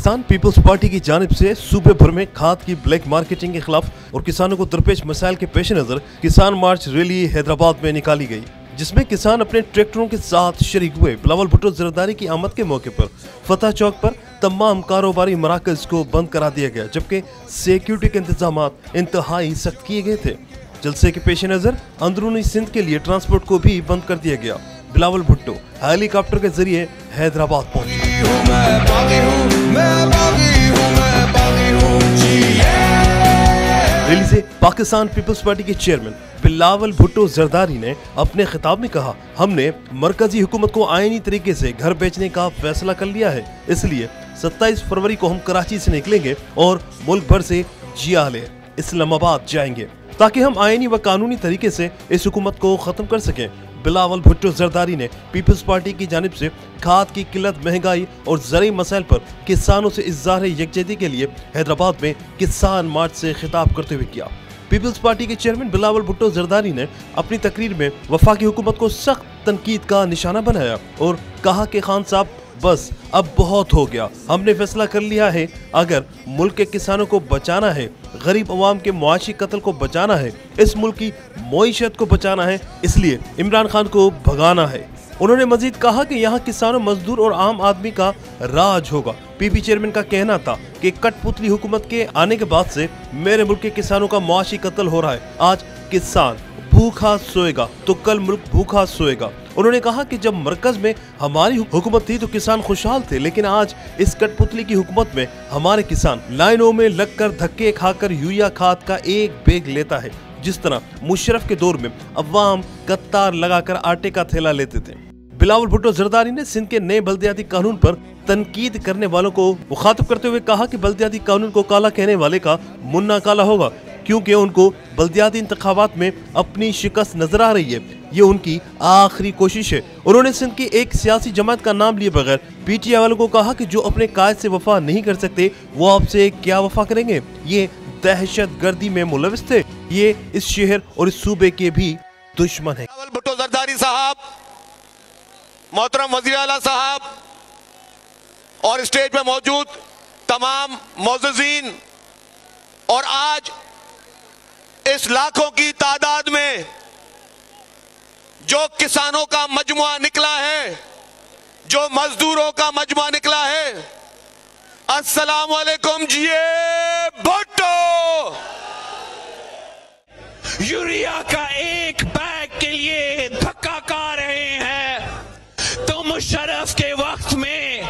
Pakistan peoples party की जानिब से सूबे भर में खाद की ब्लैक मार्केटिंग के खिलाफ और किसानों को दरपेश मसाइल के पेश नजर किसान मार्च रैली हैदराबाद में निकाली गई, जिसमें किसान अपने ट्रैक्टरों के साथ शरीक हुए। बिलावल भुट्टो जरदारी की आमद के मौके पर फतह चौक पर तमाम कारोबारी मराकज को बंद करा दिया गया, जबकि सिक्योरिटी के इंतजाम इंतहाई सख्त किए गए थे। जलसे के पेश नजर अंदरूनी सिंध के लिए ट्रांसपोर्ट को भी बंद कर दिया गया। बिलावल भुट्टो हेलीकॉप्टर के जरिए हैदराबाद पहुंचे। रैली से पाकिस्तान पीपल्स पार्टी के चेयरमैन बिलावल भुट्टो जरदारी ने अपने खिताब में कहा, हमने मरकजी हुकूमत को आईनी तरीके से घर बेचने का फैसला कर लिया है, इसलिए 27 फरवरी को हम कराची से निकलेंगे और मुल्क भर से जियाले इस्लामाबाद जाएंगे ताकि हम आईनी व कानूनी तरीके से इस हुकूमत को खत्म कर सकें। बिलावल भुट्टो जरदारी ने पीपल्स पार्टी की जानिब से खाद की किल्लत, महंगाई और ज़रूरी मसाइल पर किसानों से इज़हार यकजहती के लिए हैदराबाद में किसान मार्च से खिताब करते हुए किया। पीपल्स पार्टी के चेयरमैन बिलावल भुट्टो जरदारी ने अपनी तकरीर में वफाकी हुकूमत को सख्त तनकीद का निशाना बनाया और कहा कि खान साहब बस अब बहुत हो गया, हमने फैसला कर लिया है, अगर मुल्क के किसानों को बचाना है, गरीब अवाम के मुआशी कत्ल को बचाना है, इस मुल्क की मईशत को बचाना है, इसलिए इमरान खान को भगाना है। उन्होंने मजीद कहा कि यहाँ किसानों, मजदूर और आम आदमी का राज होगा। पीपी चेयरमैन का कहना था कि कठपुतली हुकूमत के आने के बाद से मेरे मुल्क के किसानों का मुआशी कत्ल हो रहा है। आज किसान भूखा सोएगा तो कल मुल्क भूखा सोएगा। उन्होंने कहा कि जब मरकज में हमारी हुकूमत थी तो किसान खुशहाल थे, लेकिन आज इस कठपुतली की हुकूमत में हमारे किसान लाइनों में लगकर धक्के खाकर यूरिया खाद का एक बैग लेता है, जिस तरह मुशर्रफ के दौर में अवाम कतार लगाकर आटे का थैला लेते थे। बिलावल भुट्टो जरदारी ने सिंध के नए बल्दियाती कानून पर तनकीद करने वालों को मुखातिब करते हुए कहा कि बल्दियाती कानून को काला कहने वाले का मुन्ना काला होगा, क्योंकि उनको बल्दियाती इंतखाबात में अपनी शिकस्त नजर आ रही है। ये उनकी आखिरी कोशिश है। उन्होंने सिंध की एक सियासी जमात का नाम लिए बगैर पीटीआई वालों को कहा कि जो अपने कायद से वफा नहीं कर सकते वो आपसे क्या वफा करेंगे। ये दहशत गर्दी में मुलविस थे, ये इस शहर और इस सूबे के भी दुश्मन है। बिलावल भुट्टो जरदारी साहब, मोहतरम वज़ीर आला साहब और स्टेज पे मौजूद तमाम मौजूदीन और आज इस लाखों की तादाद में जो किसानों का मजमुआ निकला है, जो मजदूरों का मजमुआ निकला है, अस्सलाम वालेकुम जिए भुट्टो। यूरिया का एक बैग के लिए धक्का खा रहे हैं तो मुशर्रफ के वक्त में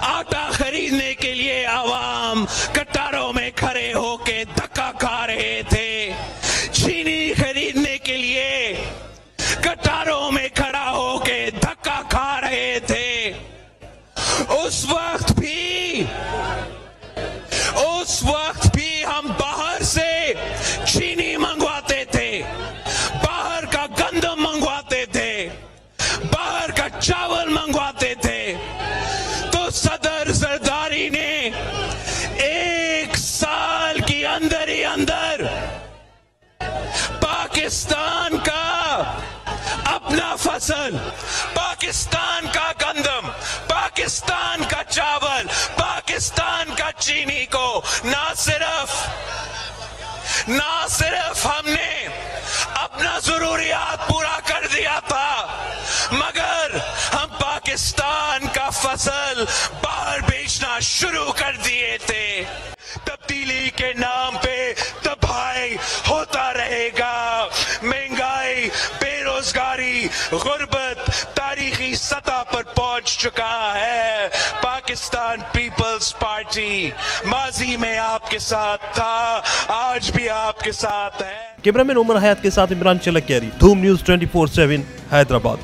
आटा खरीदने के लिए आवाम कतारों में खड़े होके धक्का खा रहे थे। चीनी खरीदने के लिए कतारों में खड़ा होके धक्का खा रहे थे। उस वक्त भी हम बाहर से चीनी मंगवाते थे, बाहर का गंदम मंगवाते थे, बाहर का चावल मंगवाते थे। तो सदर जरदारी ने एक साल के अंदर ही अंदर पाकिस्तान का अपना फसल, पाकिस्तान का गंदम, पाकिस्तान का चावल, पाकिस्तान का चीनी को ना सिर्फ हमने अपना जरूरियात पूरा कर दिया था, मगर हम पाकिस्तान का फसल बाहर बेचना शुरू कर दिए थे। तब्दीली के नाम पे तबाही होता रहेगा। महंगाई, बेरोजगारी, गुर्बत तारीखी सतह पर पहुंच चुका है। पाकिस्तान पीपल्स पार्टी माजी में आपके साथ था, आज भी आपके साथ है। कैमरामैन उमर हयात के साथ इमरान चलकियारी, धूम न्यूज़ 24/7 हैदराबाद।